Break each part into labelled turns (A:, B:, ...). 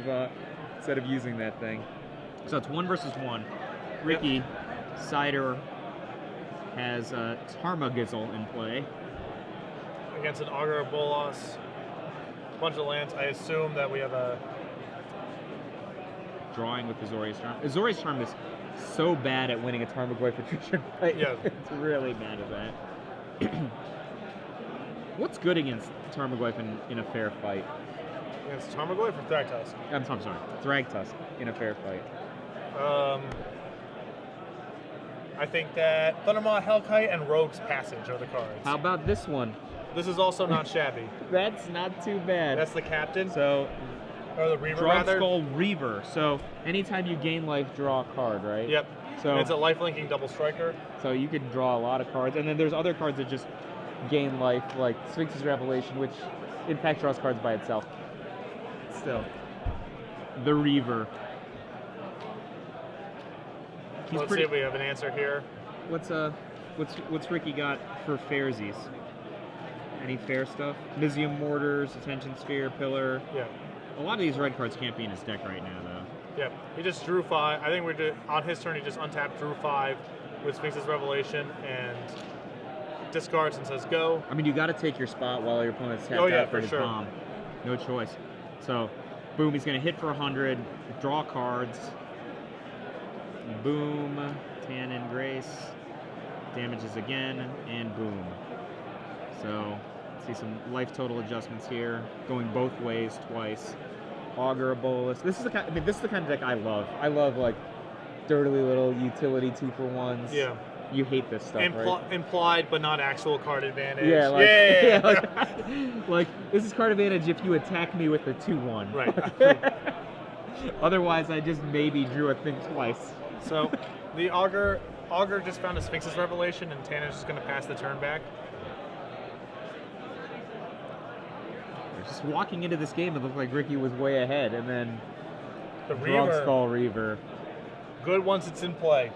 A: of using that thing. So it's 1 versus 1. Ricky, Sidher has Tarmogizzle in play.
B: Against an Augur Bolas. Bunch of lands. I assume that we have a...
A: Drawing with Azorius Charm. Azorius Charm is so bad at winning a Tarmogoyf attrition fight.
B: Yeah.
A: It's really bad at that. What's good against Tarmogoyf in a fair fight?
B: Against Tarmogoyf or Thragtusk?
A: I'm sorry. Thragtusk in a fair fight.
B: I think that Thundermaw, Hellkite, and Rogue's Passage are the cards.
A: How about this one?
B: This is also not shabby.
A: That's not too bad.
B: That's the Captain.
A: So,
B: or the Reaver,
A: Drug
B: rather.
A: Skull Reaver. So, anytime you gain life, draw a card, right?
B: Yep.
A: So
B: and it's a life-linking double striker.
A: So you can draw a lot of cards. And then there's other cards that just gain life, like Sphinx's Revelation, which in fact draws cards by itself. Still. The Reaver.
B: Let's see if we have an answer here.
A: What's Ricky got for fairsies? Any fair stuff? Mizium Mortars, Attention Sphere, Pillar.
B: Yeah.
A: A lot of these red cards can't be in his deck right now, though.
B: Yeah. He just drew 5. I think on his turn he just untapped, drew 5 with Sphinx's Revelation, and discards and says go.
A: I mean, you got to take your spot while your opponent's tapped out for his bomb. No choice. So, boom, he's going to hit for 100, draw cards. Boom, Tannon, Grace, damages again, and boom. So, see some life total adjustments here, going both ways twice. Augur Bolas. This is the kind of deck I love. I love like dirty little utility 2-for-1s.
B: Yeah.
A: You hate this stuff, right?
B: Implied but not actual card advantage.
A: Yeah, like,
B: yeah.
A: like this is card advantage if you attack me with a 2-1.
B: Right.
A: Otherwise, I just maybe drew a thing twice.
B: So, the Augur just found a Sphinx's Revelation, and Tannon's just going to pass the turn back.
A: Just walking into this game, it looked like Ricky was way ahead, and then
B: the
A: Drug Skull Reaver.
B: Good once it's in play.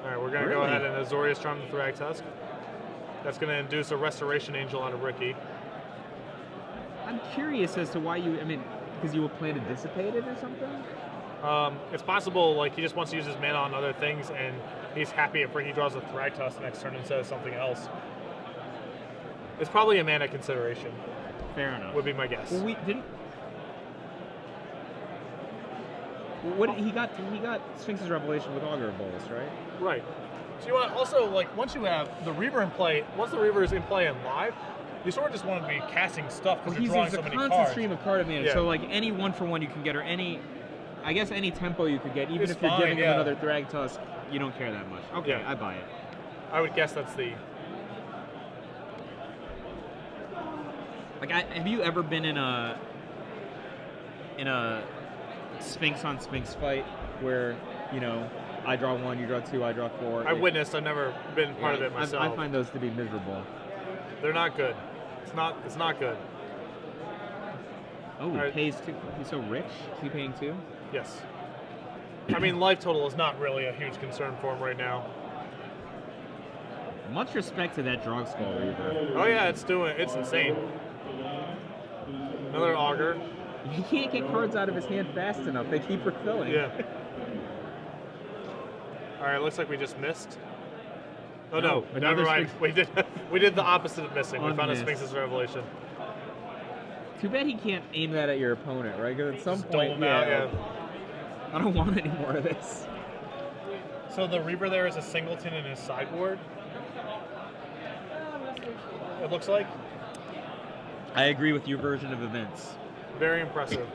B: All right, we're going to go ahead and Azorius Charm the Thragtusk. That's going to induce a Restoration Angel out of Ricky.
A: I'm curious as to why because you will plan to dissipate it or something?
B: It's possible, like, he just wants to use his mana on other things, and he's happy if Ricky draws a Thragtusk next turn instead of something else. It's probably a mana consideration.
A: Fair enough.
B: Would be my guess.
A: Well, he got Sphinx's Revelation with Augur Bolas, right?
B: Right. So you want to also, like, once you have the Reaver in play, once the Reaver is in play and live, you sort of just want to be casting stuff because you're drawing so many cards.
A: He's a constant stream of card advantage. So like any 1-for-1 you can get, or any tempo you could get, even if you're giving him another Thragtusk, you don't care that much. Okay, I buy it.
B: I would guess that's the.
A: Like, have you ever been in a Sphinx on Sphinx fight where I draw 1, you draw 2, I draw 4?
B: I've witnessed. I've never been part of it myself.
A: I find those to be miserable.
B: They're not good. It's not good.
A: Oh, he pays 2. He's so rich. Is he paying 2?
B: Yes. I mean, life total is not really a huge concern for him right now.
A: Much respect to that Drug Skull Reaver.
B: Oh yeah, it's insane. Another Augur.
A: He can't get cards out of his hand fast enough. They keep refilling.
B: Yeah. All right, looks like we just missed. Oh no, never mind. We did the opposite of missing. We found a Sphinx's Revelation.
A: Too bad he can't aim that at your opponent, right? Because at some
B: just
A: point,
B: I
A: don't want any more of this.
B: So the Reaver there is a singleton in his sideboard. It looks like.
A: I agree with your version of events.
B: Very impressive.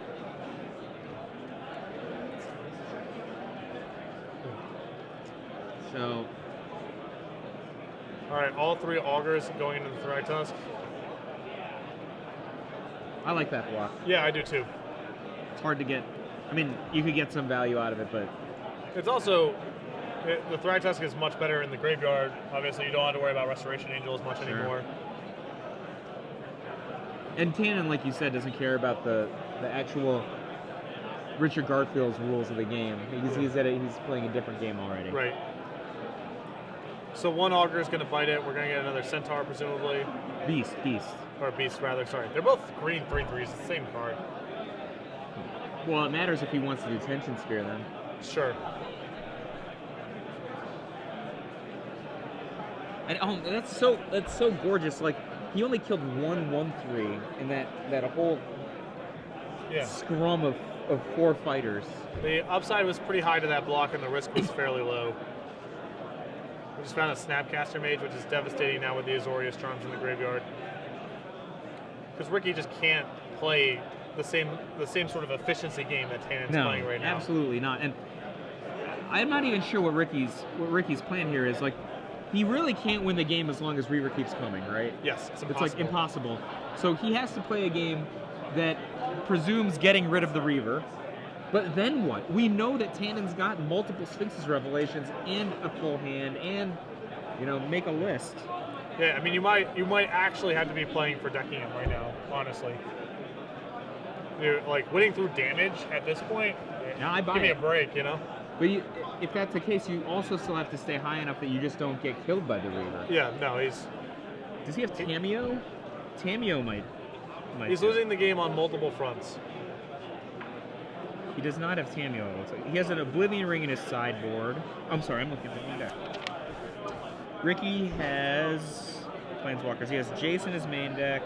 A: So.
B: All right, all 3 Augurs going into the Thragtusk.
A: I like that block.
B: Yeah, I do too.
A: It's hard to get. I mean, you could get some value out of it, but
B: it's also the Thragtusk is much better in the graveyard. Obviously, you don't have to worry about Restoration Angel as much anymore.
A: And Tannon, like you said, doesn't care about the actual Richard Garfield's rules of the game. He's playing a different game already.
B: Right. So 1 Augur is going to bite it. We're going to get another Centaur, presumably.
A: Beast.
B: or beast rather. Sorry, they're both green 3/3s. It's the same card.
A: Well, it matters if he wants to do Tension Spear then.
B: Sure.
A: And oh, that's so gorgeous. Like he only killed 1/1/3 in that whole scrum of 4 fighters.
B: The upside was pretty high to that block, and the risk was fairly low. We just found a Snapcaster Mage, which is devastating now with the Azorius Charms in the graveyard. Because Ricky just can't play the same sort of efficiency game that Tannon's playing right now.
A: Absolutely not. And I'm not even sure what Ricky's plan here is. Like, he really can't win the game as long as Reaver keeps coming, right?
B: Yes, it's impossible.
A: It's like impossible. So he has to play a game that presumes getting rid of the Reaver. But then what? We know that Tannon's got multiple Sphinx's Revelations and a full hand and, you know, make a list.
B: Yeah, I mean, you might actually have to be playing for decking him right now, honestly. You're, like, winning through damage at this point, give me a break, you know?
A: But if that's the case, you also still have to stay high enough that you just don't get killed by the Reaver.
B: Yeah, no, he's...
A: Does he have Tameo? Tameo might
B: he's losing the game on multiple fronts.
A: He does not have Tameo. He has an Oblivion Ring in his sideboard. I'm sorry, I'm looking at the wrong deck. Ricky has Planeswalkers. He has Jason in his main deck.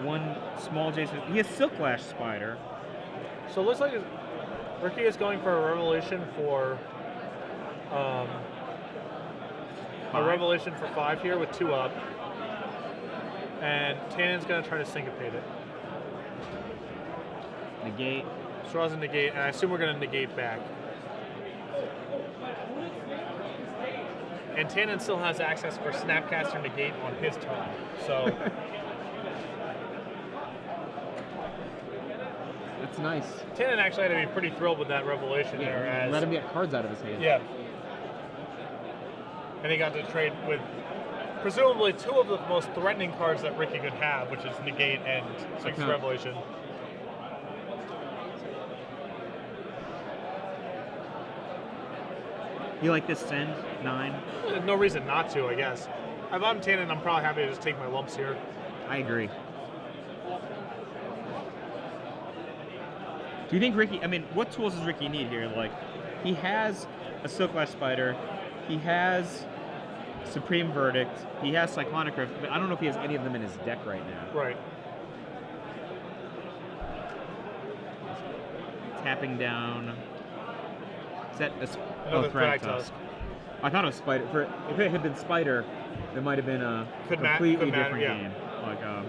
A: One small Jason. He has Silklash Spider.
B: So it looks like Ricky is going for a Revelation for a Revelation for 5 here with 2 up. And Tannon's going to try to syncopate it.
A: Negate.
B: Draws a negate, and I assume we're going to negate back. And Tannon still has access for Snapcaster Negate on his turn, so...
A: That's nice.
B: Tannon actually had to be pretty thrilled with that Revelation there.
A: Let him get cards out of his hand.
B: Yeah. And he got to trade with presumably 2 of the most threatening cards that Ricky could have, which is Negate and Sphinx's Revelation.
A: You like this send? 9?
B: There's no reason not to, I guess. If I'm Tannon, I'm probably happy to just take my lumps here.
A: I agree. Do you think Ricky, I mean, what tools does Ricky need here? Like, he has a Silklash Spider, he has Supreme Verdict, he has Cyclonic Rift, but I don't know if he has any of them in his deck right now.
B: Right.
A: Tapping down. Is that
B: another Thragtusk?
A: I thought it was Spider. If it had been Spider, it might have been a completely different game. Like, so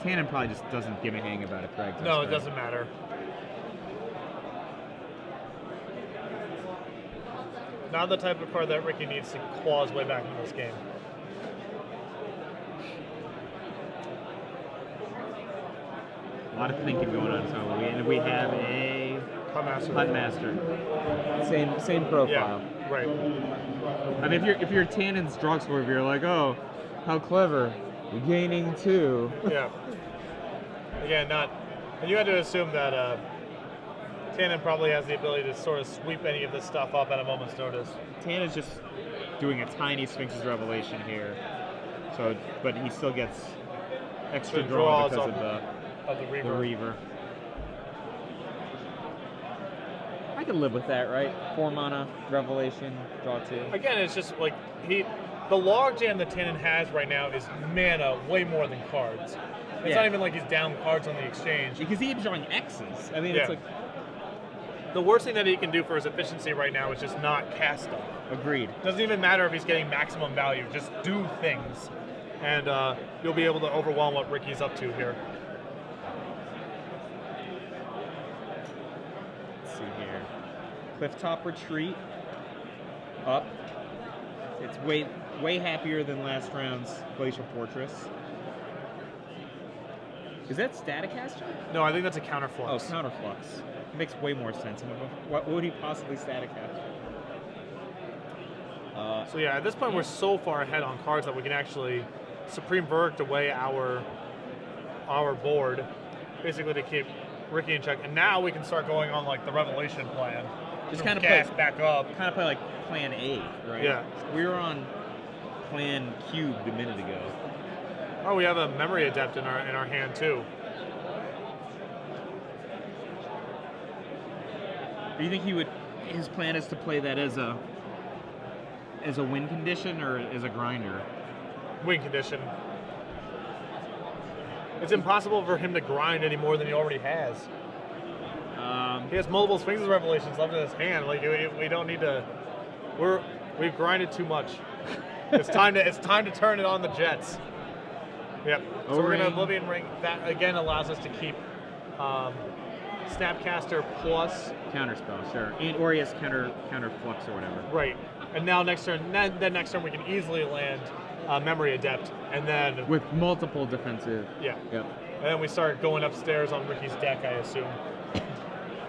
A: Tannon probably just doesn't give a hang about a Thragtusk.
B: No, it doesn't matter. Not the type of card that Ricky needs to claw his way back in this game.
A: A lot of thinking going on, so we have a Hunt Master. Same profile.
B: Yeah, right.
A: I mean, if you're Tannon's Drugstore, if you're like, oh, how clever, you're gaining 2.
B: Yeah. Again, and you had to assume that Tannon probably has the ability to sort of sweep any of this stuff up at a moment's notice.
A: Tannon's just doing a tiny Sphinx's Revelation here, so but he still gets extra draw because of the Reaver. I can live with that, right? 4 mana, Revelation, draw 2.
B: Again, it's just like the logjam that Tannon has right now is mana way more than cards. It's not even like he's down cards on the exchange.
A: Because he keeps drawing X's. I mean, it's like...
B: The worst thing that he can do for his efficiency right now is just not cast stuff.
A: Agreed.
B: Doesn't even matter if he's getting maximum value. Just do things. And you'll be able to overwhelm what Ricky's up to here.
A: Let's see here. Clifftop Retreat. Up. It's way happier than last round's Glacial Fortress. Is that Staticaster?
B: No, I think that's a Counterflux.
A: Oh, Counterflux. It makes way more sense. What would he possibly Staticast?
B: So yeah, at this point we're so far ahead on cards that we can actually Supreme Verdict away our board, basically to keep Ricky in check, and now we can start going on like the revelation plan.
A: Just kind of
B: gas
A: play
B: back up.
A: Kind of play like Plan A, right?
B: Yeah.
A: We were on Plan Cubed a minute ago.
B: Oh, we have a memory adept in our hand too.
A: Do you think his plan is to play that as a win condition or as a grinder?
B: Win condition. It's impossible for him to grind any more than he already has. He has multiple Sphinx Revelations left in his hand. Like we don't need to. We've grinded too much. It's time to turn it on the Jets. Yep. So we're gonna Oblivion Ring. That again allows us to keep Snapcaster plus
A: Counterspell, sure, or he has counter flux or whatever.
B: Right. And now next turn, then next turn we can easily land Memory Adept, and then
A: with multiple defensive.
B: Yeah.
A: Yep.
B: And then we start going upstairs on Ricky's deck, I assume.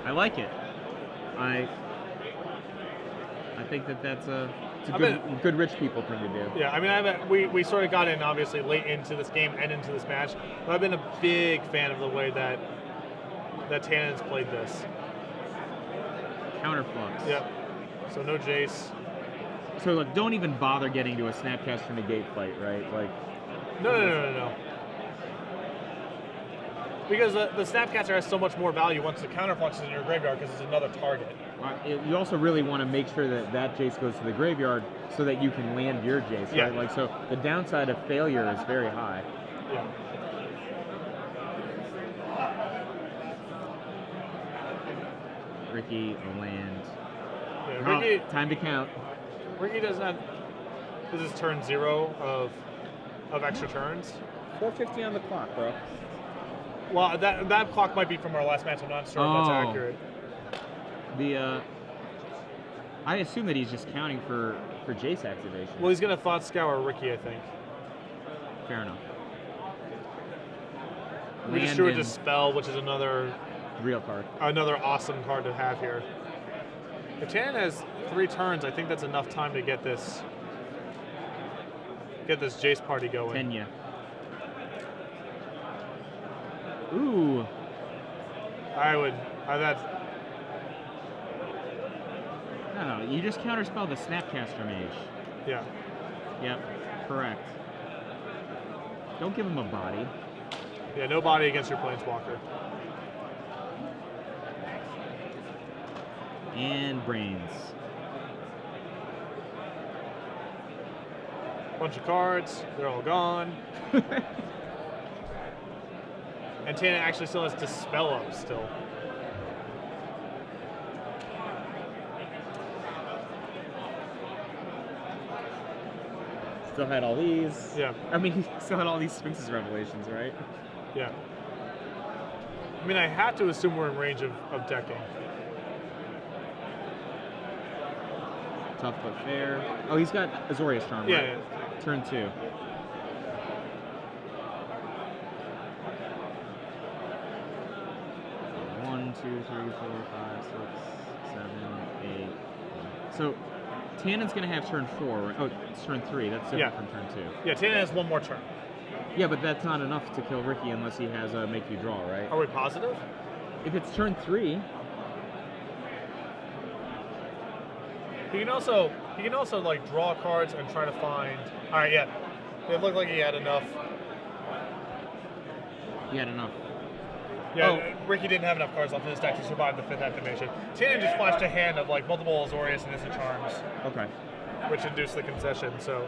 A: I like it. I think that's a good rich people thing to do.
B: Yeah, I mean, we sort of got in obviously late into this game and into this match, but I've been a big fan of the way that Tannon's played this.
A: Counterflux.
B: Yep. So no Jace.
A: So like, don't even bother getting to a Snapcaster negate fight, right? Like.
B: No. Because the Snapcaster has so much more value once the Counterflux is in your graveyard because it's another target.
A: You also really want to make sure that Jace goes to the graveyard so that you can land your Jace, right? Like, so the downside of failure is very high.
B: Yeah.
A: Ricky, a land.
B: Yeah, Ricky,
A: time to count.
B: Ricky does not. This is turn 0 of extra turns.
A: 4:50 on the clock, bro.
B: Well, that clock might be from our last match. I'm not sure if that's accurate.
A: I assume that he's just counting for Jace activation.
B: Well, he's gonna Thought Scour Ricky, I think.
A: Fair enough.
B: We just drew a Dispel, which is another
A: real card.
B: Another awesome card to have here. If Tannon has 3 turns, I think that's enough time to get this Jace party going.
A: Tenya. Ooh.
B: That's.
A: No, you just counterspell the Snapcaster Mage.
B: Yeah.
A: Yep, correct. Don't give him a body.
B: Yeah, no body against your Planeswalker.
A: And Brains.
B: Bunch of cards, they're all gone. And Tannon actually still has Dispel up still.
A: Still had all these.
B: Yeah.
A: I mean, he still had all these Sphinx's Revelations, right?
B: Yeah. I mean, I have to assume we're in range of decking.
A: Tough but fair. Oh, he's got Azorius Charm, right?
B: Yeah.
A: Turn 2. One, 2, 3, 4, 5, 6, 7, 8. So Tannon's gonna have turn 4. Right? Oh, it's turn 3. That's different from turn 2.
B: Yeah, Tannon has 1 more turn.
A: Yeah, but that's not enough to kill Ricky unless he has a make you draw, right?
B: Are we positive?
A: If it's turn 3.
B: He can also like draw cards and try to find. All right, yeah. It looked like he had enough.
A: He had enough.
B: Yeah, Ricky didn't have enough cards left in his deck to survive the 5th activation. Tannon just flashed a hand of like multiple Azorius and Instant Charms.
A: Okay.
B: Which induced the concession. So